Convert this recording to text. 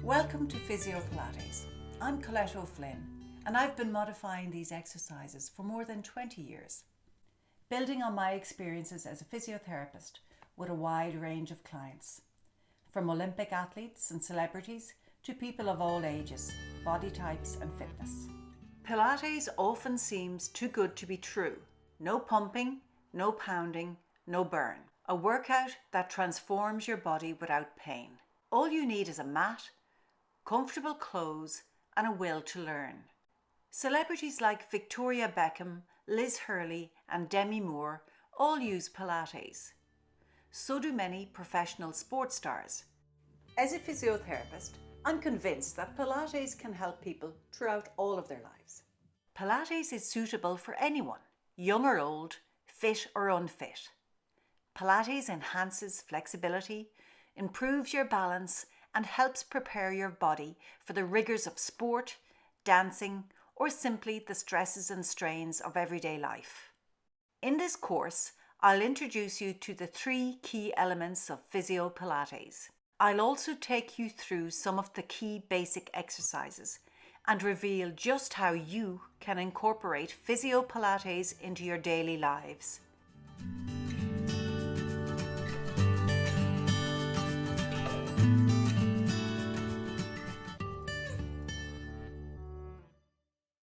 Welcome to PhysioPilates. I'm Colette O'Flynn, and I've been modifying these exercises for more than 20 years, building on my experiences as a physiotherapist with a wide range of clients, from Olympic athletes and celebrities to people of all ages, body types and fitness. Pilates often seems too good to be true. No pumping, no pounding, no burn. A workout that transforms your body without pain. All you need is a mat, comfortable clothes, and a will to learn. Celebrities like Victoria Beckham, Liz Hurley, and Demi Moore all use Pilates. So do many professional sports stars. As a physiotherapist, I'm convinced that Pilates can help people throughout all of their lives. Pilates is suitable for anyone, young or old, fit or unfit. Pilates enhances flexibility, improves your balance, and helps prepare your body for the rigors of sport, dancing, or simply the stresses and strains of everyday life. In this course, I'll introduce you to the 3 key elements of PhysioPilates. I'll also take you through some of the key basic exercises and reveal just how you can incorporate PhysioPilates into your daily lives.